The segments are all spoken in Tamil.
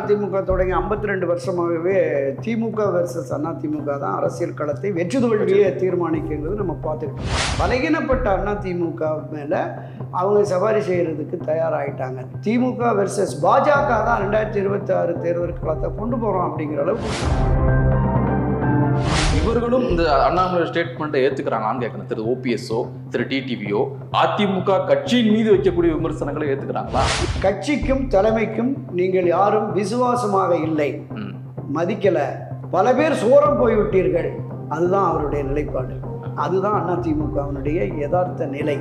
அதிமுக தொடங்கி 52 வருஷமாகவே திமுக வெர்சஸ் அதிமுக தான் அரசியல் களத்தை வெற்றி தோல்வியை தீர்மானிக்கிறது நம்ம பார்த்துக்கிட்டோம். பலகீனப்பட்ட அதிமுக மேலே அவங்க சவாரி செய்கிறதுக்கு தயாராகிட்டாங்க. திமுக வெர்சஸ் பாஜக தான் 2026 தேர்தல் களத்தை கொண்டு போகிறோம் அப்படிங்கிற அளவுக்கு இவர்களும் இந்த அண்ணாமலை ஸ்டேட்மெண்ட்டை ஏத்துக்கிறாங்களான்னு கேட்கணும். திரு ஓபிஎஸ்ஓ திரு டிடிவியோ அதிமுக கட்சியின் மீது வைக்கக்கூடிய விமர்சனங்களை ஏத்துக்கிறாங்களா? கட்சிக்கும் தலைமைக்கும் நீங்கள் யாரும் விசுவாசமாக இல்லை, மதிக்கல, பல பேர் சோரம் போய்விட்டீர்கள், அதுதான் அவருடைய நிலைப்பாடு. அதுதான் அதிமுகவினுடைய யதார்த்த நிலை.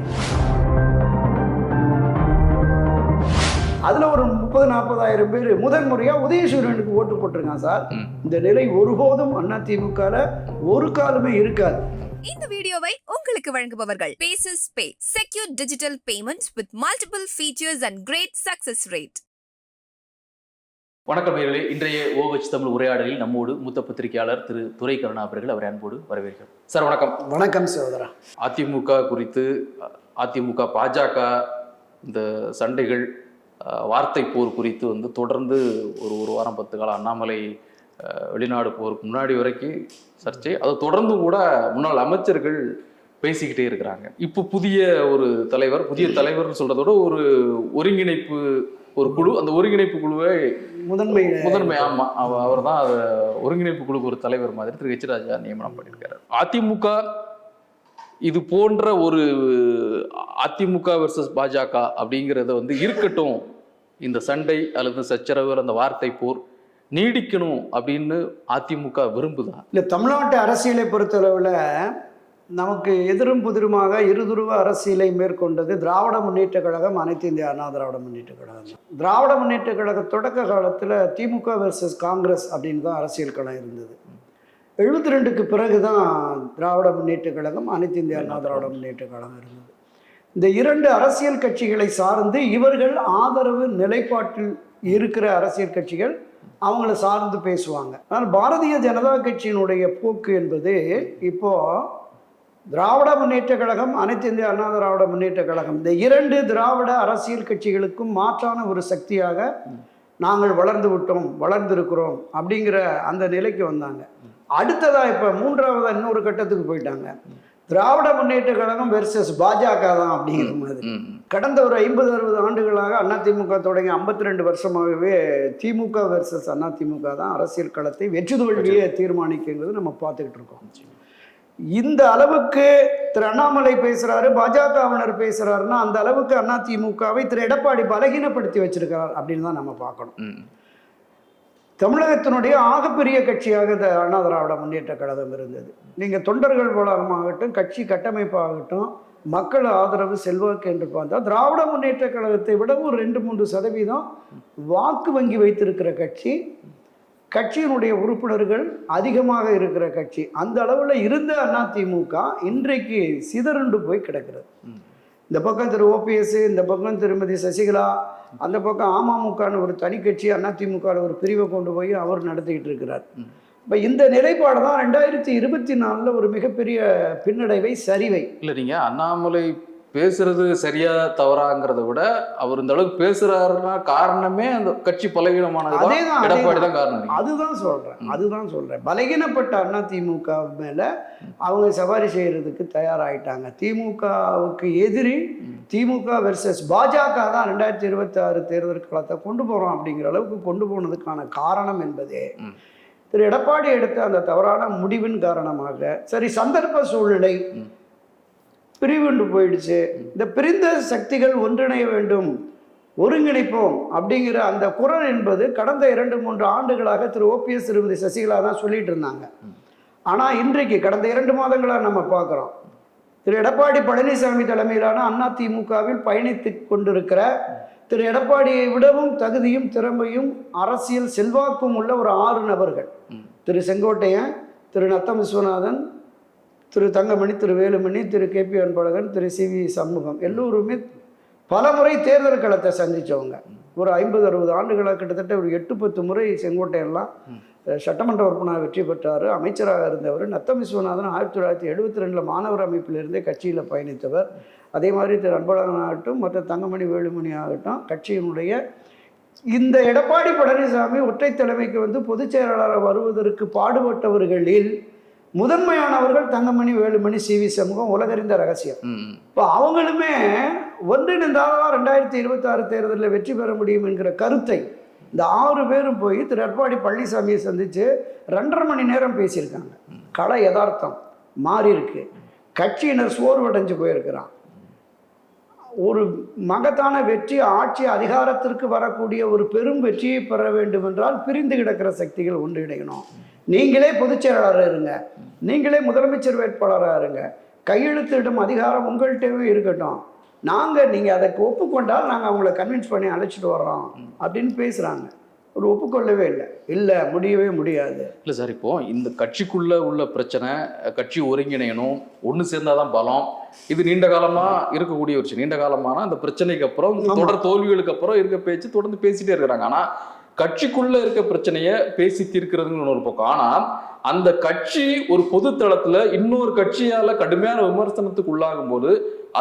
அதுல ஒரு 30-40 பேர் முதன் முறையா உதயசூரியனுக்கு ஓட்டு போட்டிருக்கான் சார். இந்த நிலை ஒருபோதும் அதிமுக ஒரு காலமே இருக்காது. இந்த வீடியோவை உங்களுக்கு வழங்குபவர்கள் பேசஸ் பே, secure digital payments with multiple features and great success rate. வணக்கம் நேயர்களே, இன்றைய OH தமிழ் உரையாடலில் நம்மோடு மூத்த பத்திரிகையாளர் திரு துரை கருணா அவர்கள், அவரை அன்போடு வரவேற்கிறோம். சார் வணக்கம். வணக்கம் சகோதரா. அதிமுக குறித்து அதிமுக பாஜக இந்த சண்டைகள் வார்த்தை போர் குறித்து தொடர்ந்து ஒரு வாரம் 10 காலம் அண்ணாமலை வெளிநாடு போருக்கு முன்னாடி வரைக்கும் சர்ச்சை, அது தொடர்ந்து கூட முன்னாள் அமைச்சர்கள் பேசிக்கிட்டே இருக்கிறாங்க. இப்போ புதிய தலைவர் சொல்றதோட ஒரு ஒருங்கிணைப்பு ஒரு குழு, அந்த ஒருங்கிணைப்பு குழுவை முதன்மை ஆமா அவர் தான் ஒருங்கிணைப்பு குழுக்கு ஒரு தலைவர் மாதிரி திரு H. ராஜா நியமனம் பண்ணியிருக்காரு. அதிமுக இது போன்ற ஒரு அதிமுக வெர்சஸ் பாஜக அப்படிங்கிறத இருக்கட்டும், இந்த சண்டை அல்லது சச்சரவு அந்த வார்த்தை போர் நீடிக்கணும் அப்படின்னு அதிமுக விரும்புதா? இல்லை, தமிழ்நாட்டு அரசியலை பொறுத்தளவில் நமக்கு எதிரும் புதிருமாக இருதுருவ அரசியலை மேற்கொண்டது திராவிட முன்னேற்ற கழகம், அனைத்து இந்திய அண்ணா திராவிட முன்னேற்ற கழகம். திராவிட முன்னேற்ற கழக தொடக்க காலத்தில் திமுக வெர்சஸ் காங்கிரஸ் அப்படின்னு தான் அரசியல் களம் இருந்தது. 72க்கு பிறகு தான் திராவிட முன்னேற்ற கழகம், அனைத்து இந்திய அண்ணா திராவிட முன்னேற்ற கழகம் இருந்தது. இந்த இரண்டு அரசியல் கட்சிகளை சார்ந்து இவர்கள் ஆதரவு நிலைப்பாட்டில் இருக்கிற அரசியல் கட்சிகள் அவங்கள சார்ந்து பேசுவாங்க. ஆனால் பாரதிய ஜனதா கட்சியினுடைய போக்கு என்பது இப்போ திராவிட முன்னேற்ற கழகம், அனைத்து இந்திய அண்ணா திராவிட முன்னேற்ற கழகம், இந்த இரண்டு திராவிட அரசியல் கட்சிகளுக்கும் மாற்றான ஒரு சக்தியாக நாங்கள் வளர்ந்திருக்கிறோம் அப்படிங்கிற அந்த நிலைக்கு வந்தாங்க. அடுத்ததா இப்போ மூன்றாவதா இன்னொரு கட்டத்துக்கு போயிட்டாங்க. திராவிட முன்னேற்ற கழகம் வெர்சஸ் பாஜக தான் அப்படிங்கிற மாதிரி. கடந்த ஒரு 50-60 ஆண்டுகளாக அதிமுக தொடங்கி 52 வருஷமாகவே திமுக வெர்சஸ் அதிமுக தான் அரசியல் களத்தை வெற்றி தோல்வியை தீர்மானிக்கிறது நம்ம பார்த்துக்கிட்டு இருக்கோம். இந்த அளவுக்கு திரு அண்ணாமலை பேசுறாரு, பாஜகவினர் பேசுறாருன்னா அந்த அளவுக்கு அதிமுகவை திரு எடப்பாடி பலகீனப்படுத்தி வச்சிருக்கிறார் அப்படின்னு தான் நம்ம பார்க்கணும். தமிழகத்தினுடைய ஆகப்பெரிய கட்சியாக இந்த அண்ணா திராவிட முன்னேற்ற கழகம் இருந்தது. நீங்கள் தொண்டர்கள் போலாகட்டும், கட்சி கட்டமைப்பாகட்டும், மக்கள் ஆதரவு, செல்வாக்கு என்று பார்த்தா திராவிட முன்னேற்ற கழகத்தை விட ஒரு 2-3% வாக்கு வங்கி வைத்திருக்கிற கட்சி, கட்சியினுடைய உறுப்பினர்கள் அதிகமாக இருக்கிற கட்சி. அந்த அளவில் இருந்த அதிமுக இன்றைக்கு சிதறுண்டு போய் கிடக்கிறது. இந்த பக்கம் திரு ஓபிஎஸ், இந்த பக்கம் திருமதி சசிகலா, அந்த பக்கம் அமமுகன்னு ஒரு தனி கட்சி, அதிமுக ஒரு பிரிவை கொண்டு போய் அவர் நடத்திக்கிட்டு இருக்கிறார். இப்போ இந்த நிலைப்பாடு தான் 2024 ஒரு மிகப்பெரிய பின்னடைவை, சரிவை. இல்லை, நீங்கள் அண்ணாமலை பேசுறது சரியா தவறாங்கிறத விட அவர் இந்த அளவுக்கு பேசுறாருன்னா காரணமே அந்த கட்சி பலகீனமானது, எடப்பாடி தான் காரணம். அதுதான் சொல்றேன். பலகீனப்பட்ட அதிமுக மேல அவங்க சவாரி செய்யறதுக்கு தயாராகிட்டாங்க. திமுகவுக்கு எதிரி திமுக வெர்சஸ் பாஜக தான் 2026 தேர்தல் களத்தை கொண்டு போறோம் அப்படிங்கிற அளவுக்கு கொண்டு போனதுக்கான காரணம் என்பதே திரு எடப்பாடி எடுத்த அந்த தவறான முடிவின் காரணமாக. சரி, சந்தர்ப்ப சூழ்நிலை பிரிவுண்டு போயிடுச்சு. இந்த பிரிந்த சக்திகள் ஒன்றிணைய வேண்டும், ஒருங்கிணைப்போம் அப்படிங்கிற அந்த குரல் என்பது கடந்த 2-3 ஆண்டுகளாக திரு ஓபிஎஸ், திருமதி சசிகலா தான் சொல்லிட்டு இருந்தாங்க. ஆனால் இன்றைக்கு கடந்த 2 மாதங்களாக நம்ம பார்க்குறோம், திரு எடப்பாடி பழனிசாமி தலைமையிலான அதிமுகவில் பயணித்து கொண்டிருக்கிற திரு எடப்பாடியை விடவும் தகுதியும் திறமையும் அரசியல் செல்வாக்கும் உள்ள ஒரு 6 நபர்கள், திரு செங்கோட்டையன், திரு நத்தம் விஸ்வநாதன், திரு தங்கமணி, திரு வேலுமணி, திரு KP அன்பழகன், திரு CV சண்முகம், எல்லோருமே பல முறை தேர்தல் களத்தை சந்தித்தவங்க. ஒரு 50-60 ஆண்டுகளாக கிட்டத்தட்ட ஒரு 8-10 முறை செங்கோட்டையெல்லாம் சட்டமன்ற உறுப்பினர் வெற்றி பெற்றார், அமைச்சராக இருந்தவர். நத்தம் விஸ்வநாதன் 1972 மாணவர் அமைப்பிலிருந்தே கட்சியில் பயணித்தவர். அதே மாதிரி திரு அன்பழகன் ஆகட்டும், மற்ற தங்கமணி, வேலுமணி ஆகட்டும், கட்சியினுடைய இந்த எடப்பாடி பழனிசாமி ஒற்றை தலைமைக்கு வந்து பொதுச் செயலாளர் வருவதற்கு பாடுபட்டவர்களில் முதன்மையானவர்கள் தங்கமணி, வேலுமணி, சி.வி. சண்முகம், உலகறிந்த ரகசியம். இப்போ அவங்களுமே ஒன்றிணைந்தால்தான் 2026 தேர்தலில் வெற்றி பெற முடியும் என்கிற கருத்தை இந்த 6 பேரும் போய் திரு எடப்பாடி பழனிசாமியை சந்தித்து 2.5 மணி நேரம் பேசியிருக்காங்க. கள யதார்த்தம் மாறி இருக்கு. கட்சியினர் சோர்வடைஞ்சு போயிருக்கிறான். ஒரு மகத்தான வெற்றி, ஆட்சி அதிகாரத்திற்கு வரக்கூடிய ஒரு பெரும் வெற்றியை பெற வேண்டும் என்றால் பிரிந்து கிடக்கிற சக்திகள் ஒன்றிணையணும். நீங்களே பொதுச் செயலாளராக இருங்க, நீங்களே முதலமைச்சர் வேட்பாளராக இருங்க, கையெழுத்திடும் அதிகாரம் உங்கள்கிட்டவே இருக்கட்டும், நீங்கள் அதை ஒப்புக்கொண்டால் நாங்கள் அவங்கள கன்வின்ஸ் பண்ணி அழைச்சிட்டு வர்றோம் அப்படின்னு பேசுகிறாங்க. ஒரு ஒப்புக்கொள்ளவே இல்லை, முடியவே முடியாது. இல்லை சார், இப்போ இந்த கட்சிக்குள்ள உள்ள பிரச்சனை, கட்சி ஒருங்கிணையணும், ஒன்று சேர்ந்தாதான் பலம். இது நீண்ட காலமா இருக்கக்கூடிய ஒரு நீண்ட காலமான அந்த பிரச்சனைக்கு அப்புறம், தொடர் தோல்விகளுக்கு அப்புறம் இருக்க பேச்சு தொடர்ந்து பேசிட்டே இருக்கிறாங்க. ஆனா கட்சிக்குள்ள இருக்க பிரச்சனைய பேசி தீர்க்கிறதுன்னு ஒரு பக்கம். ஆனா அந்த கட்சி ஒரு பொது தளத்துல இன்னொரு கட்சியால கடுமையான விமர்சனத்துக்கு உள்ளாகும் போது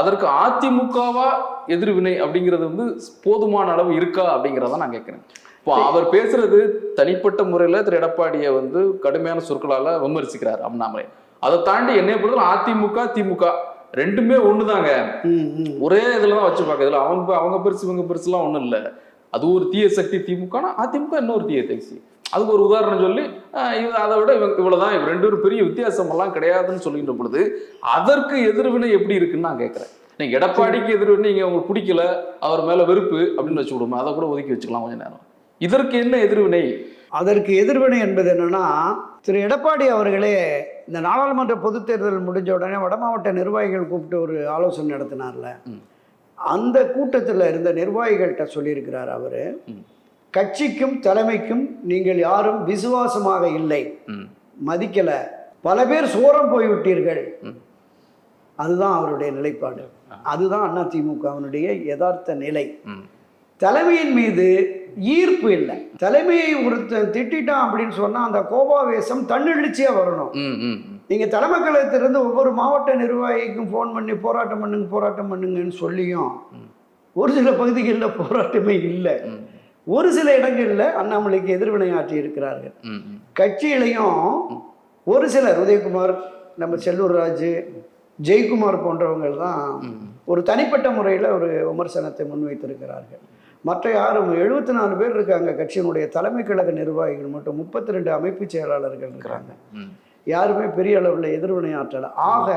அதற்கு அதிமுகவா எதிர்வினை அப்படிங்கிறது வந்து போதுமான அளவு இருக்கா அப்படிங்கிறத நான் கேட்கிறேன். இப்போ அவர் பேசுறது தனிப்பட்ட முறையில திரு எடப்பாடியை வந்து கடுமையான சொற்களால விமர்சிக்கிறார் அண்ணாமலை. அதை தாண்டி என்னைய பொறுத்தவரை அதிமுக திமுக ரெண்டுமே ஒண்ணுதாங்க, ஒரே இதுலதான் வச்சுப்பாங்க. இதுல அவங்க பெருசு இவங்க பெருசுலாம் ஒண்ணும் இல்லை. அது ஒரு தீய சக்தி திமுக, அதிமுக இன்னொரு தீய சக்தி. அதுக்கு ஒரு உதாரணம் சொல்லி அதை விட இவ்வளவுதான், இவங்க ரெண்டு பேரும் பெரிய வித்தியாசம் எல்லாம் கிடையாதுன்னு சொல்லின்ற பொழுது அதற்கு எதிர்வினை எப்படி இருக்குன்னு நான் கேட்கிறேன். நீங்க எடப்பாடிக்கு எதிர்வினை நீங்க உங்களுக்கு பிடிக்கல, அவர் மேல வெறுப்பு அப்படின்னு வச்சு விடுமா, அதை கூட ஒதுக்கி வச்சுக்கலாம் கொஞ்ச நேரம். இதற்கு என்ன எதிர்வினை? அதற்கு எதிர்வினை என்பது என்னன்னா, திரு எடப்பாடி அவர்களே இந்த நாடாளுமன்ற பொதுத் தேர்தல் முடிஞ்ச உடனே வடமாவட்ட நிர்வாகிகள் கூப்பிட்டு ஒரு ஆலோசனை நடத்தினார்ல, அந்த கூட்டத்தில் இருந்த நிர்வாகிகள்கிட்ட சொல்லியிருக்கிறார் அவரு, கட்சிக்கும் தலைமைக்கும் நீங்கள் யாரும் விசுவாசமாக இல்லை, மதிக்கல, பல பேர் சோரம் போய்விட்டீர்கள். அதுதான் அவருடைய நிலைப்பாடு. அதுதான் அதிமுகவினுடைய யதார்த்த நிலை. தலைமையின் மீது ஈர்ப்பு இல்லை. தலைமையை ஒருத்தன் திட்டான் அப்படின்னு சொன்னா அந்த கோபாவேசம் தன்னெழுச்சியா வரணும். நீங்க தலைமை கழகத்திலிருந்து ஒவ்வொரு மாவட்ட நிர்வாகிக்கும் போன் பண்ணி போராட்டம் பண்ணுங்கன்னு சொல்லியும் ஒரு சில பகுதிகளில் போராட்டமே இல்லை. ஒரு சில இடங்கள்ல அண்ணாமலைக்கு எதிர்வினையாற்றி இருக்கிறார்கள். கட்சியிலையும் ஒரு சிலர், உதயகுமார், நம்ம செல்லூர் ராஜு, ஜெயக்குமார் போன்றவங்க தான் ஒரு தனிப்பட்ட முறையில் ஒரு விமர்சனத்தை முன்வைத்திருக்கிறார்கள். மற்ற யாரும் 74 பேர் இருக்காங்க கட்சியினுடைய தலைமை கழக நிர்வாகிகள் மட்டும், 32 அமைப்பு செயலாளர்கள் இருக்கிறாங்க. யாருமே பெரிய அளவில் எதிர்வினையாற்றலை. ஆக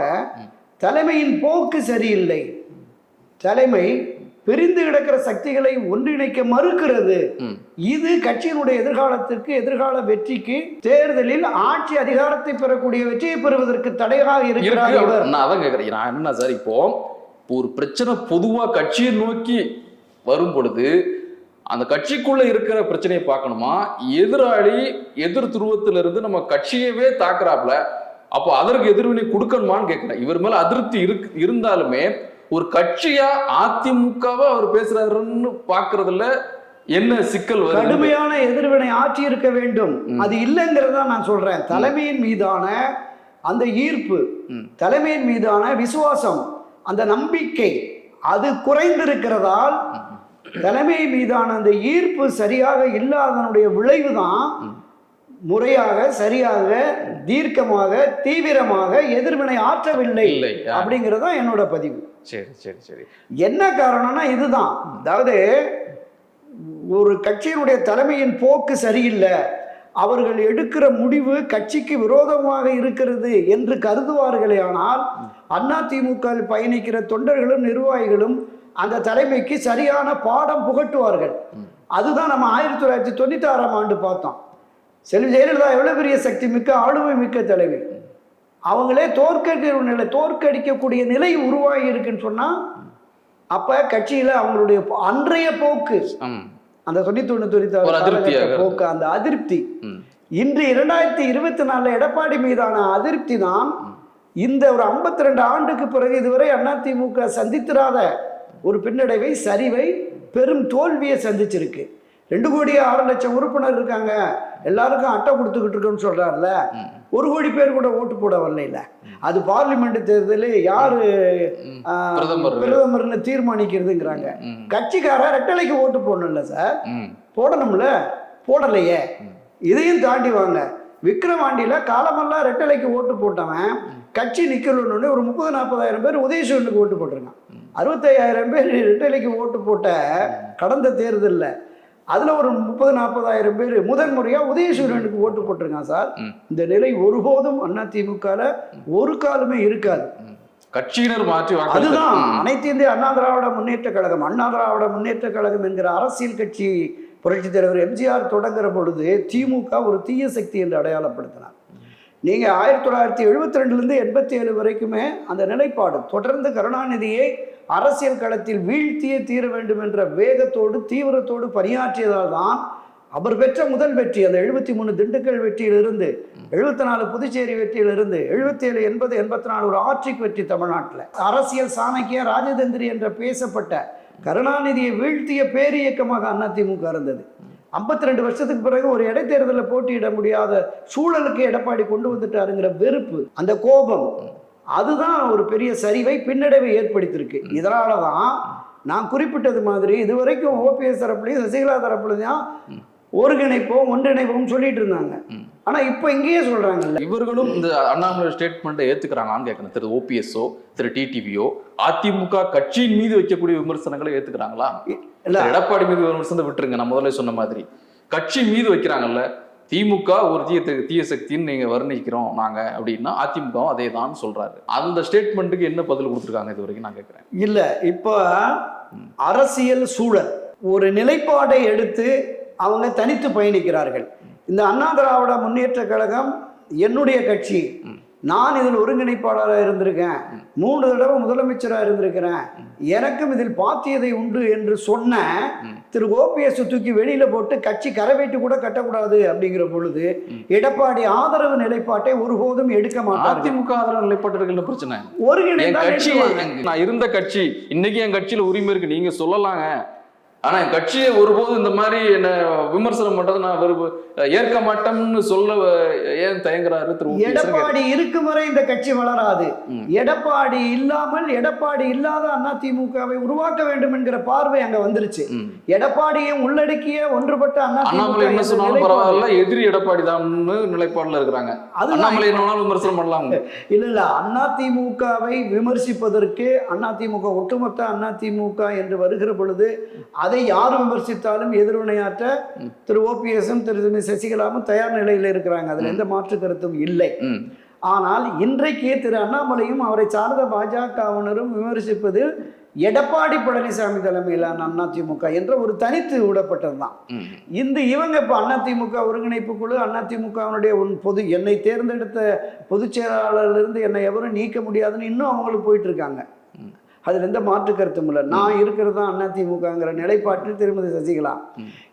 தலைமையின் போக்கு சரியில்லை. தலைமை பிரிந்து கிடக்கிற சக்திகளை ஒன்றிணைக்க மறுக்கிறது. இது கட்சியினுடைய எதிர்காலத்திற்கு, எதிர்கால வெற்றிக்கு, தேர்தலில் ஆட்சி அதிகாரத்தை பெறக்கூடிய வெற்றியை பெறுவதற்கு தடையாக இருக்கிறார். நான் அதான் கேட்கிறேன். நான் என்ன சார், இப்போ ஒரு பிரச்சனை பொதுவா கட்சியை நோக்கி வரும் பொழுது அந்த கட்சிக்குள்ள இருக்கிற பிரச்சனையை பார்க்கணுமா, எதிராளி எதிர் துருவத்திலிருந்து நம்ம கட்சியவே தாக்குறாப்ல, அப்போ அதற்கு எதிர்வினை கொடுக்கணுமான்னு கேட்கிறேன். இவர் மேல அதிருப்தி இருந்தாலுமே ஒரு கட்சியா அதிமுகவை அவர் பேசுறாருன்னு பாக்குறதுல என்ன சிக்கல் வருது? கடுமையான எதிர்வினை ஆட்சி இருக்க வேண்டும். அது இல்லைங்கிறத நான் சொல்றேன். தலைமையின் மீதான அந்த ஈர்ப்பு, தலைமையின் மீதான விசுவாசம், அந்த நம்பிக்கை அது குறைந்திருக்கிறதால் தலைமை மீதான அந்த ஈர்ப்பு சரியாக இல்லாதனுடைய விளைவுதான் முறையாக, சரியாக, தீர்க்கமாக, தீவிரமாக எதிர்வினை ஆற்றவில்லை அப்படிங்கிறது தான் என்னோட பதிவு. சரி சரி சரி. என்ன காரணம்னா இதுதான். அதாவது ஒரு கட்சியினுடைய தலைமையின் போக்கு சரியில்லை, அவர்கள் எடுக்கிற முடிவு கட்சிக்கு விரோதமாக இருக்கிறது என்று கருதுவார்களே ஆனால் அதிமுக பயணிக்கிற தொண்டர்களும் நிர்வாகிகளும் அந்த தலைமைக்கு சரியான பாடம் புகட்டுவார்கள். அதுதான் நம்ம 1996ஆம் ஆண்டு பார்த்தோம். செல்வி ஜெயலலிதா எவ்வளவு பெரிய சக்தி மிக்க, ஆளுமை மிக்க தலைவி. அவங்களே தோற்கடிக்கக்கூடிய நிலை உருவாகி இருக்குன்னு சொன்னா அப்ப கட்சியில அவங்களுடைய அன்றைய போக்கு, அந்த 91-96 போக்கு, அந்த அதிருப்தி, இன்று 2024 எடப்பாடி மீதான அதிருப்தி தான் இந்த ஒரு 52 ஆண்டுக்கு பிறகு இதுவரை அதிமுக சந்தித்திராத ஒரு பின்னடைவை, சரிவை, பெரும் தோல்வியை சந்திச்சிருக்கு. 2,06,00,000 உறுப்பினர் இருக்காங்க, எல்லாருக்கும் அட்டை கொடுத்துக்கிட்டு இருக்கோம்னு சொல்றாருல, 1 கோடி பேர் கூட ஓட்டு போட வரல. அது பார்லிமெண்ட் தேர்தலில் யாரு பிரதமர்னு தீர்மானிக்கிறதுங்கிறாங்க. கட்சிக்கார ரெட்டலைக்கு ஓட்டு போடணும்ல சார். போடணும்ல, போடலையே. இதையும் தாண்டி வாங்க, விக்கிரவாண்டியில காலமெல்லாம் ரெட்டலைக்கு ஓட்டு போட்டவன் கட்சி நிக்கணும்னு ஒரு 30-40 பேர் உதயசூரனுக்கு ஓட்டு போட்டிருக்கான். 65,000 பேர் ரெட்டலைக்கு ஓட்டு போட்ட கடந்த தேர்தலில் அதுல ஒரு 30-40 பேர் முதன் முறையா உதயசூரனுக்கு ஓட்டு போட்டிருக்கான் சார். இந்த நிலை ஒருபோதும் அதிமுக ஒரு காலமே இருக்காது. கட்சியினர் மாற்றி அதுதான் அனைத்து இந்திய அண்ணா திராவிட முன்னேற்ற கழகம். அண்ணா திராவிட முன்னேற்ற கழகம் என்கிற அரசியல் கட்சி புரட்சி தலைவர் எம்ஜிஆர் தொடங்குற பொழுது திமுக ஒரு தீய சக்தி என்று அடையாளப்படுத்தினார். நீங்க 1972 87 வரைக்குமே அந்த நிலைப்பாடு தொடர்ந்து கருணாநிதியை அரசியல் களத்தில் வீழ்த்தியே தீர வேண்டும் என்ற வேகத்தோடு தீவிரத்தோடு பணியாற்றியதால் தான் அவர் பெற்ற முதல் வெற்றி அந்த 73 திண்டுக்கல் வெற்றியிலிருந்து 74 புதுச்சேரி வெற்றியிலிருந்து 77 80 84 ஒரு ஆட்சிக்கு வெற்றி தமிழ்நாட்டில் அரசியல் சாணக்கிய ராஜதந்திரி என்ற பேசப்பட்ட கருணாநிதியை வீழ்த்திய பேரியக்கமாக அதிமுக இருந்தது. 52 வருஷத்துக்கு பிறகு ஒரு இடைத்தேர்தலில் போட்டியிட முடியாத சூழலுக்கு எடப்பாடி கொண்டு வந்துட்டாருங்கிற வெறுப்பு, அந்த கோபம், அதுதான் ஒரு பெரிய சரிவை பின்னடைவை ஏற்படுத்தியிருக்கு. இதனால தான் நான் குறிப்பிட்டது மாதிரி இதுவரைக்கும் ஓபிஎஸ் தரப்புலையும் சசிகலா தரப்புலையும் ஒருங்கிணைப்போம் ஒன்றிணைப்போம் சொல்லிட்டு இருந்தாங்க. ஆனா இப்ப இங்கேயே சொல்றாங்கல்ல, இவர்களும் இந்த அண்ணாமலை ஸ்டேட்மெண்ட்டை ஏத்துக்கிறாங்கன்னு கேட்கணும். திரு ஓபிஎஸ்ஓ திரு டிடிவியோ அதிமுக கட்சியின் மீது வைக்கக்கூடிய விமர்சனங்களை ஏத்துக்கிறாங்களா? எடப்பாடி மீது விமர்சனத்தை விட்டுருங்க, நான் முதல்ல சொன்ன மாதிரி கட்சி மீது வைக்கிறாங்கல்ல. திமுக ஒரு தீய சக்தின்னு நீங்க வர்ணிக்கிறோம் நாங்க அப்படின்னா அதிமுகவும் அதே தான் சொல்றாரு. அந்த ஸ்டேட்மெண்ட்டுக்கு என்ன பதில் கொடுத்துருக்காங்க இது வரைக்கும் நான் கேட்கிறேன். இல்ல இப்போ அரசியல் சூழல் ஒரு நிலைப்பாடை எடுத்து அவங்க தனித்து பயணிக்கிறார்கள். இந்த அண்ணா திராவிட முன்னேற்ற கழகம் என்னுடைய கட்சி, நான் இதில் ஒருங்கிணைப்பாளராக இருந்திருக்கேன், 3 தடவை முதலமைச்சராக இருந்திருக்கிறேன், எனக்கும் இதில் பாத்தியதை உண்டு என்று சொன்ன திரு ஓபிஎஸ் தூக்கி வெளியில போட்டு கட்சி கரவேட்டு கூட கட்டக்கூடாது அப்படிங்கிற பொழுது எடப்பாடி ஆதரவு நிலைப்பாட்டை ஒருபோதும் எடுக்க மாட்டார். அதிமுக ஆதரவு நிலைப்பாட்டு பிரச்சனை ஒருங்கிணைப்பு. நான் இருந்த கட்சி இன்னைக்கு என் கட்சியில உரிமை இருக்கு நீங்க சொல்லலாங்க, ஆனா என் கட்சியை ஒருபோதும் இந்த மாதிரி என்ன விமர்சனம் பண்றது நான் ஏற்க மாட்டேன்னு சொல்ல ஏன் தயங்குறாரு திரு எடப்பாடி இருக்கும் வரை இந்த கட்சி வளராது. எடப்பாடி இல்லாமல் எடப்பாடி இல்லாத அதிமுகவை உருவாக்க வேண்டும் என்கிற பார்வை அங்க வந்துருச்சு. எடப்பாடியும் உள்ளடக்கிய ஒன்றுபட்ட அண்ணாமலை என்ன சொன்னாலும் பரவாயில்ல, எதிரி எடப்பாடி தான் நிலைப்பாடுல இருக்கிறாங்க. அண்ணாமலை என்ன விமர்சனம் பண்ணலாம். இல்ல அதிமுகவை விமர்சிப்பதற்கு அதிமுக ஒட்டுமொத்த அதிமுக என்று வருகிற பொழுது அதை யார் விமர்சித்தாலும் எதிர்வினையாற்ற திரு ஓபிஎஸும் திரு சசிகலாவும் தயார் நிலையில் இருக்கிறாங்க. அதுல எந்த மாற்று கருத்தும் இல்லை. ஆனால் இன்றைக்கு திரு அண்ணாமலையும் அவரை சார்ந்த பாஜகவினரும் விமர்சிப்பது எடப்பாடி பழனிசாமி தலைமையிலான அதிமுக என்ற ஒரு தனித்து விடப்பட்டதுதான். இவங்க இப்ப அதிமுக ஒருங்கிணைப்பு குழு அதிமுகவினுடைய பொது என்னை தேர்ந்தெடுத்த பொதுச் செயலாளரிலிருந்து என்னை எவரும் நீக்க முடியாதுன்னு இன்னும் அவங்களுக்கு போயிட்டு இருக்காங்க. அதில் எந்த மாற்று கருத்தும் இல்லை. நான் இருக்கிறது தான் அதிமுகங்கிற நிலைப்பாட்டில் திருமதி சசிகலா.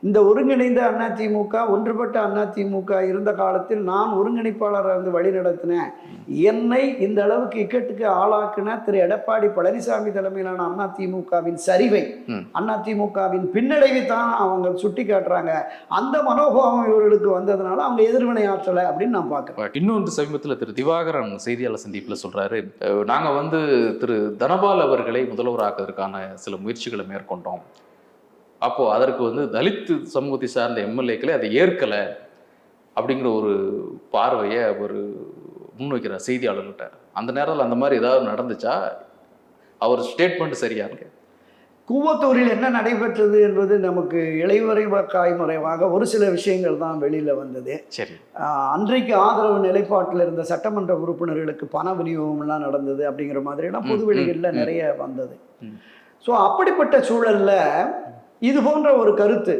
இந்த ஒருங்கிணைந்த அதிமுக ஒன்றுபட்ட அதிமுக இருந்த காலத்தில் நான் ஒருங்கிணைப்பாளராக இருந்து வழி நடத்தினேன். என்னை இந்த அளவுக்கு இக்கட்டுக்கு ஆளாக்கின திரு எடப்பாடி பழனிசாமி தலைமையிலான அதிமுகவின் சரிவை, அதிமுகவின் பின்னடைவை தான் அவங்க சுட்டி காட்டுறாங்க. அந்த மனோபாவம் இவர்களுக்கு வந்ததுனால அவங்க எதிர்வினை ஆற்றலை அப்படின்னு நான் பார்க்கிறேன். இன்னொன்று சமீபத்தில் திரு திவாகரன் செய்தியாளர் சந்திப்பில் சொல்றாரு, நாங்க திரு தனபால் அவர்களை முதல்வராக்குவதற்கான சில முயற்சிகளை மேற்கொண்டோம். அப்போ அதற்கு தலித் சமூகத்தை சார்ந்த எம்எல்ஏக்களை அதை ஏற்கல அப்படிங்கிற ஒரு பார்வையை அவர் முன்வைக்கிறார் செய்தியாளர்கிட்ட. அந்த நேரத்தில் அந்த மாதிரி ஏதாவது நடந்துச்சா? அவர் ஸ்டேட்மெண்ட் சரியா இருக்கு? கூவத்தூரில் என்ன நடைபெற்றது என்பது நமக்கு காய்மறைவாக ஒரு சில விஷயங்கள் தான் வெளியில் வந்தது. சரி, அன்றைக்கு ஆதரவு நிலைப்பாட்டில் இருந்த சட்டமன்ற உறுப்பினர்களுக்கு பண விநியோகம்லாம் நடந்தது அப்படிங்கிற மாதிரிலாம் பொதுவெளிகளில் நிறைய வந்தது. ஸோ அப்படிப்பட்ட சூழலில் இது போன்ற ஒரு கருத்து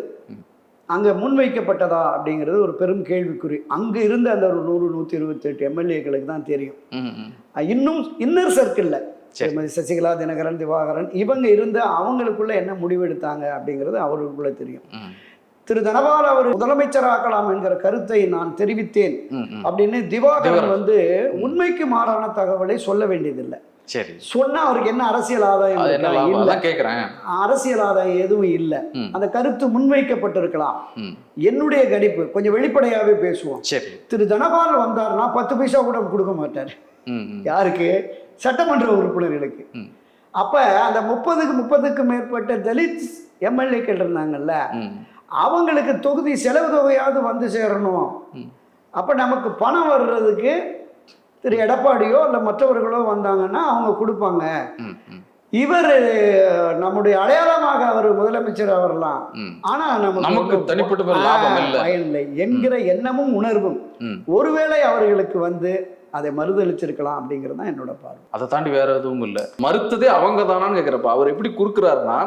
அங்கே முன்வைக்கப்பட்டதா அப்படிங்கிறது ஒரு பெரும் கேள்விக்குறி. அங்கே இருந்த அந்த ஒரு 100-128 எம்எல்ஏக்களுக்கு தான் தெரியும். இன்னும் இன்னர் சர்க்கிளில் சசிகலா, தினகரன், திவாகரன் இவங்க இருந்த அவங்களுக்குள்ள என்ன முடிவெடுத்தாங்க அப்படிங்கிறது அவர்களுக்குள்ள தெரியும். திரு தனபால் அவர் முதலமைச்சராக்கலாம் என்கிற கருத்தை நான் தெரிவித்தேன் அப்படின்னு திவாகரன் உண்மைக்கு மாறான தகவலை சொல்ல வேண்டியதில்லை. சரி, சொன்னா அவருக்கு என்ன அரசியல் ஆதாயம் கேக்குறேன்? அரசியல் ஆதாயம் எதுவும் இல்லை. அந்த கருத்து முன்வைக்கப்பட்டிருக்கலாம். என்னுடைய கணிப்பு கொஞ்சம் வெளிப்படையாவே பேசுவோம். திரு தனபால் வந்தார்னா 10 பைசா கூட கொடுக்க மாட்டார். யாருக்கு? சட்டமன்ற உறுப்பினர்களுக்கு. அப்ப அந்த 30க்கு மேற்பட்ட தலித் எம்எல்ஏக்கள் இருந்தாங்கல்ல, அவங்களுக்கு தொகுதி செலவு தொகையாவது வந்து சேரணும். அப்போ நமக்கு பணம் வர்றதுக்கு திரு எடப்பாடியோ இல்லை மற்றவர்களோ வந்தாங்கன்னா அவங்க கொடுப்பாங்க. இவர் நம்முடைய அடையாளமாக அவர் முதலமைச்சர் வரலாம், ஆனா நமக்கு தனிப்பட்ட லாபம் பயன் இல்லை என்கிற எண்ணமும் உணர்வும் ஒருவேளை அவர்களுக்கு வந்து அதை மறுதளிச்சிருக்கலாம் அப்படிங்கிறது தான் என்னோட பார்வை. அதை தாண்டி வேற எதுவும் இல்லை. மறுத்ததே அவங்க தானான்னு கேட்கிறப்ப அவர் எப்படி குறுக்குறாருன்னா,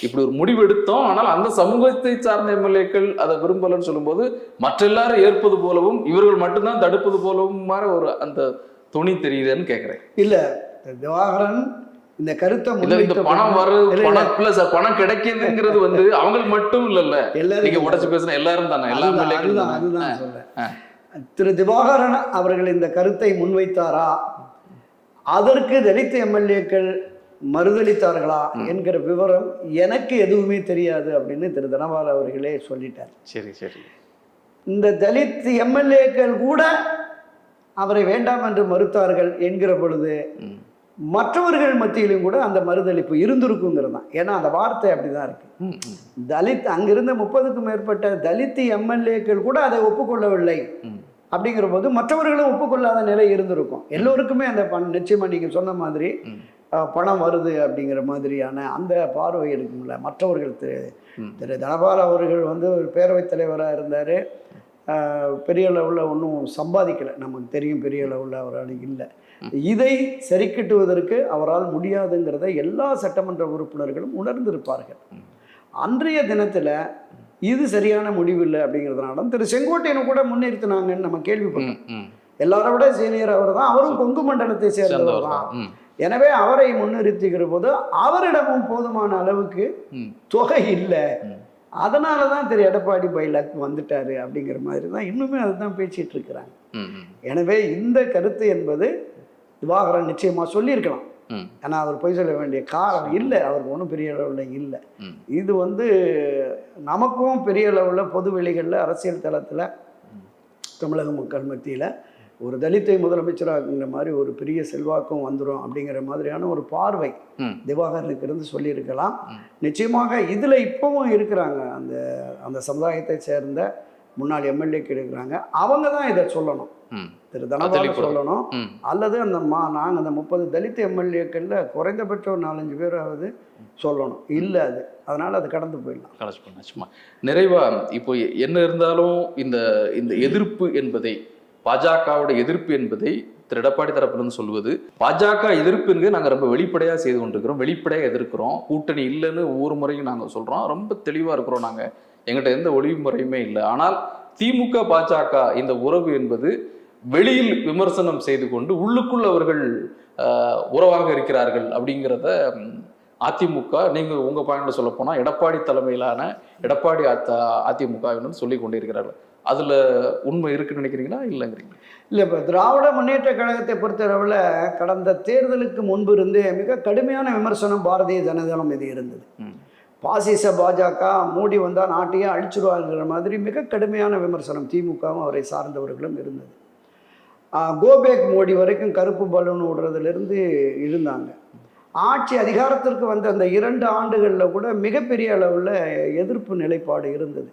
இப்படி ஒரு முடிவு எடுத்தோம், ஆனால் அந்த சமூகத்தை சார்ந்த எம்எல்ஏக்கள் அதை விரும்பலன்னு சொல்லும்போது மற்ற எல்லாரும் ஏற்பது போலவும் இவர்கள் மட்டும்தான் தடுப்பது போலவும் மாதிரி ஒரு அந்த துணி தெரியுதுன்னு கேட்கிறேன். இல்ல திவாகரன் இந்த கருத்தை இந்த பணம் பணம் பிளஸ் பணம் கிடைக்குதுங்கிறது வந்து அவங்களுக்கு மட்டும் இல்ல, நீங்க உடைச்சு பேசுன எல்லாரும் தானே, எல்லா எம்எல்ஏக்களும். அதுதான் சொல்றேன். திரு திவாகரன் அவர்கள் இந்த கருத்தை முன்வைத்தாரா, அதற்கு தலித் எம்எல்ஏக்கள் மறுதளித்தார்களா என்கிற விவரம் எனக்கு எதுவுமே தெரியாது அப்படின்னு திரு தனபால் அவர்களே சொல்லிட்டார். சரி சரி. இந்த தலித் எம்எல்ஏக்கள் கூட அவரை வேண்டாம் என்று மறுத்தார்கள் என்கிற பொழுது மற்றவர்கள் மத்தியிலும் கூட அந்த மறுதளிப்பு இருந்திருக்குங்கிறது தான். ஏன்னா அந்த வார்த்தை அப்படிதான் இருக்கு. தலித் அங்கிருந்த 30க்கும் மேற்பட்ட தலித் எம்எல்ஏக்கள் கூட அதை ஒப்புக்கொள்ளவில்லை அப்படிங்கிற போது மற்றவர்களும் ஒப்புக்கொள்ளாத நிலை இருந்திருக்கும். எல்லோருக்குமே அந்த நிச்சயமா நீங்க சொன்ன மாதிரி பணம் வருது அப்படிங்கிற மாதிரியான அந்த பார்வை இருக்கும்ல. மற்றவர்கள் திரு தனபால் அவர்கள் வந்து ஒரு பேரவைத் தலைவராக இருந்தார், பெரிய அளவில் ஒன்றும் சம்பாதிக்கலை, நமக்கு தெரியும், பெரிய அளவில் அவரால் இல்லை. இதை சரி கட்டுவதற்கு அவரால் முடியாதுங்கிறத எல்லா சட்டமன்ற உறுப்பினர்களும் உணர்ந்திருப்பார்கள். அன்றைய தினத்தில் இது சரியான முடிவு இல்லை அப்படிங்கிறதுனால திரு செங்கோட்டையனும் கூட முன்னிறுத்தினாங்கன்னு நம்ம கேள்விப்பட்டோம். எல்லாரை விட சீனியர் அவர் தான், அவரும் கொங்கு மண்டலத்தை சேர்ந்தவர் தான். எனவே அவரை முன்னிறுத்திக்கிற போது அவரிடமும் போதுமான அளவுக்கு தொகை இல்லை, அதனால தான் திரு எடப்பாடி பைலாக் வந்துட்டாரு அப்படிங்கிற மாதிரி தான் இன்னுமே அதுதான் பேசிட்டு இருக்கிறாங்க. எனவே இந்த கருத்து என்பது திவாகரன் நிச்சயமா சொல்லியிருக்கலாம். ஏன்னா அவர் பொய் சொல்ல வேண்டிய காரணம் இல்லை, அவருக்கு ஒன்றும் பெரிய அளவில் இல்லை. இது வந்து நமக்கும் பெரிய அளவில் பொது வெளிகளில் அரசியல் தளத்தில் தமிழக மக்கள் மத்தியில் ஒரு தலித்தை முதலமைச்சராகுங்கிற மாதிரி ஒரு பெரிய செல்வாக்கும் வந்துடும் அப்படிங்கிற மாதிரியான ஒரு பார்வை திவாகரனுக்கு இருந்து சொல்லியிருக்கலாம். நிச்சயமாக இதில் இப்பவும் இருக்கிறாங்க அந்த அந்த சமுதாயத்தை சேர்ந்த முன்னாள் எம்எல்ஏக்கள் இருக்கிறாங்க, அவங்க தான் இதை சொல்லணும். திரு தனபால் சொல்லணும், அல்லது அந்த நாங்கள் அந்த 30 தலித் எம்எல்ஏக்களில் குறைந்தபட்சம் ஒரு 4-5 பேராவது சொல்லணும். இல்லை அது, அதனால் அது கடந்து போயிடலாம். நிறைவா இப்போ என்ன இருந்தாலும் இந்த இந்த எதிர்ப்பு என்பதை, பாஜகவோட எதிர்ப்பு என்பதை திரு எடப்பாடி தரப்புலன்னு சொல்வது, பாஜக எதிர்ப்பு என்பதை நாங்கள் ரொம்ப வெளிப்படையாக செய்து கொண்டிருக்கிறோம், வெளிப்படையாக எதிர்க்கிறோம், கூட்டணி இல்லைன்னு ஒவ்வொரு முறையும் நாங்கள் சொல்கிறோம், ரொம்ப தெளிவாக இருக்கிறோம், நாங்கள் எங்கிட்ட எந்த ஒளிவு முறையுமே இல்லை. ஆனால் திமுக பாஜக இந்த உறவு என்பது வெளியில் விமர்சனம் செய்து கொண்டு உள்ளுக்குள் அவர்கள் உறவாக இருக்கிறார்கள் அப்படிங்கிறத அதிமுக, நீங்கள் உங்கள் பாயிண்ட்ல சொல்ல போனால் எடப்பாடி தலைமையிலான எடப்பாடி அதிமுக சொல்லி கொண்டே இருக்கிறார்கள். அதில் உண்மை இருக்குன்னு நினைக்கிறீங்களா இல்லைங்கிறீங்க? இல்லை, இப்போ திராவிட முன்னேற்ற கழகத்தை பொறுத்தளவில் கடந்த தேர்தலுக்கு முன்பு இருந்தே மிக கடுமையான விமர்சனம் பாரதிய ஜனதா மீது இருந்தது. பாசிச பாஜக மோடி வந்தால் நாட்டையே அழிச்சிருவாங்கிற மாதிரி மிக கடுமையான விமர்சனம் திமுகவும் அவரை சார்ந்தவர்களும் இருந்தது. கோபேக் மோடி வரைக்கும் கருப்பு பலூன் விடுறதுலேருந்து இருந்தாங்க. ஆட்சி அதிகாரத்திற்கு வந்த அந்த 2 ஆண்டுகளில் கூட மிகப்பெரிய அளவில் எதிர்ப்பு நிலைப்பாடு இருந்தது.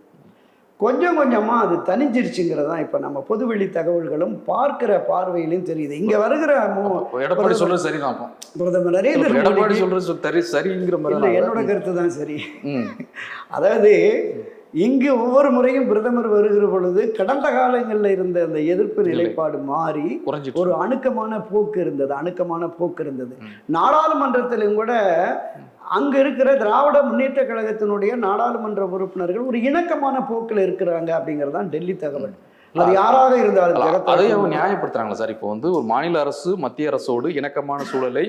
கொஞ்சம் கொஞ்சமாக அது தனிஞ்சிருச்சுங்கிறதான் இப்போ நம்ம பொதுவெளி தகவல்களும் பார்க்கிற பார்வையிலையும் தெரியுது. இங்கே வருகிற எடப்பாடி சொல்றது சரிதான், பிரதமர் நரேந்திர மோடி சொல்றது சரிங்கிற மாதிரி என்னோட கருத்து தான் சரி. அதாவது இங்கு ஒவ்வொரு முறையும் பிரதமர் வருகிற பொழுது கடந்த காலங்களில் இருந்த அந்த எதிர்ப்பு நிலைப்பாடு மாறி ஒரு அணுக்கமான போக்கு இருந்தது. நாடாளுமன்றத்திலும் கூட அங்க இருக்கிற திராவிட முன்னேற்ற கழகத்தினுடைய நாடாளுமன்ற உறுப்பினர்கள் ஒரு இணக்கமான போக்கில் இருக்கிறாங்க அப்படிங்கறதுதான் டெல்லி தகவல். அது யாராக இருந்தாலும் அதை அவங்க நியாயப்படுத்துறாங்களா சார்? இப்போ வந்து ஒரு மாநில அரசு மத்திய அரசோடு இணக்கமான சூழலை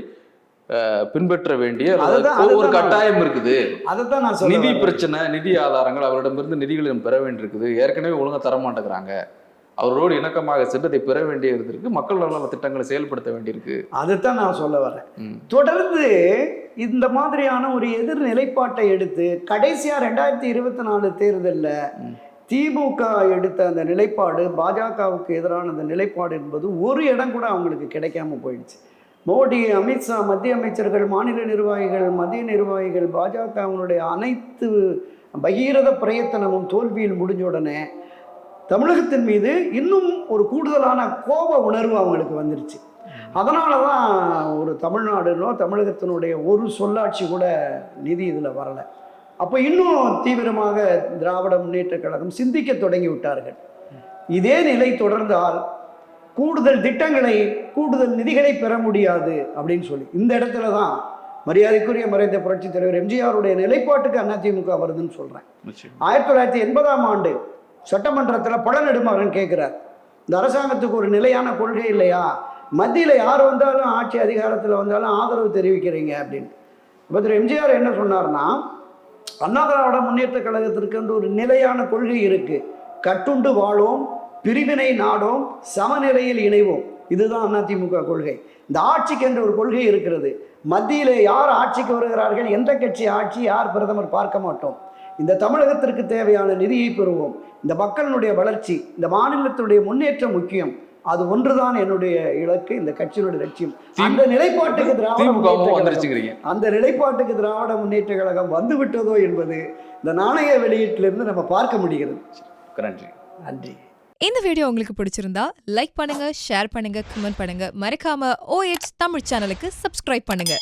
பின்பற்ற வேண்டிய ஒரு கட்டாயம் இருக்குது. அதைத்தான் நான் நிதி பிரச்சனை, நிதி ஆதாரங்கள், அவரிடமிருந்து நிதிகளை பெற வேண்டியிருக்குது, ஏற்கனவே ஒழுங்கா தர மாட்டேங்கிறாங்க, அவரோடு இணக்கமாக சென்று அதை பெற வேண்டியது இருக்கு, மக்கள் நல திட்டங்களை செயல்படுத்த வேண்டியிருக்கு. அதுதான் நான் சொல்ல வரேன். தொடர்ந்து இந்த மாதிரியான ஒரு எதிர் நிலைப்பாட்டை எடுத்து கடைசியா 2024 தேர்தலில் திமுக எடுத்த அந்த நிலைப்பாடு, பாஜகவுக்கு எதிரான அந்த நிலைப்பாடு என்பது ஒரு இடம் கூட அவங்களுக்கு கிடைக்காம போயிடுச்சு. மோடி, அமித்ஷா, மத்திய அமைச்சர்கள், மாநில நிர்வாகிகள், மத்திய நிர்வாகிகள், பாஜகவினுடைய அனைத்து பகீரத பிரயத்தனமும் தோல்வியில் முடிஞ்ச உடனே தமிழகத்தின் மீது இன்னும் ஒரு கூடுதலான கோப உணர்வு அவங்களுக்கு வந்துருச்சு. அதனால தான் ஒரு தமிழ்நாடுனோ தமிழகத்தினுடைய ஒரு சொல்லாட்சி கூட நிதி இதில் வரலை. அப்போ இன்னும் தீவிரமாக திராவிட முன்னேற்ற கழகம் சிந்திக்க தொடங்கி விட்டார்கள். இதே நிலை தொடர்ந்தால் கூடுதல் திட்டங்களை கூடுதல் நிதிகளை பெற முடியாது அப்படின்னு சொல்லி இந்த இடத்துல தான் மரியாதைக்குரிய மறைந்த புரட்சித் தலைவர் எம்ஜிஆருடைய நிலைப்பாட்டுக்கு அதிமுக வருதுன்னு சொல்கிறேன். 1980ஆம் ஆண்டு சட்டமன்றத்தில் பழநெடுமாறன் கேட்குறார், இந்த அரசாங்கத்துக்கு ஒரு நிலையான கொள்கை இல்லையா, மத்தியில் யார் வந்தாலும் ஆட்சி அதிகாரத்தில் வந்தாலும் ஆதரவு தெரிவிக்கிறீங்க அப்படின்னு. இப்போ திரு எம்ஜிஆர் என்ன சொன்னார்னா, அண்ணா திராவிட முன்னேற்ற கழகத்திற்கு வந்து ஒரு நிலையான கொள்கை இருக்கு, கட்டுண்டு வாழோம், பிரிவினை நாடோம், சமநிலையில் இணைவோம், இதுதான் அதிமுக கொள்கை. இந்த ஆட்சிக்கு என்ற ஒரு கொள்கை இருக்கிறது. மத்தியில் யார் ஆட்சிக்கு வருகிறார்கள், எந்த கட்சி ஆட்சி, யார் பிரதமர் பார்க்க மாட்டோம். இந்த தமிழகத்திற்கு தேவையான நிதியை பெறுவோம், இந்த மக்களினுடைய வளர்ச்சி, இந்த மாநிலத்தினுடைய முன்னேற்றம் முக்கியம், அது ஒன்றுதான் என்னுடைய இலக்கு, இந்த கட்சியினுடைய லட்சியம். அந்த நிலைப்பாட்டுக்கு திராவிட முன்னேற்ற கழகம் வந்து விட்டதோ என்பது இந்த நாணய வெளியீட்டிலிருந்து நம்ம பார்க்க முடிகிறது. நன்றி. நன்றி. இந்த வீடியோ உங்களுக்கு பிடிச்சிருந்தா லைக் பண்ணுங்க, ஷேர் பண்ணுங்க, கமெண்ட் பண்ணுங்க. மறக்காம OH தமிழ் சேனலுக்கு சப்ஸ்கிரைப் பண்ணுங்க.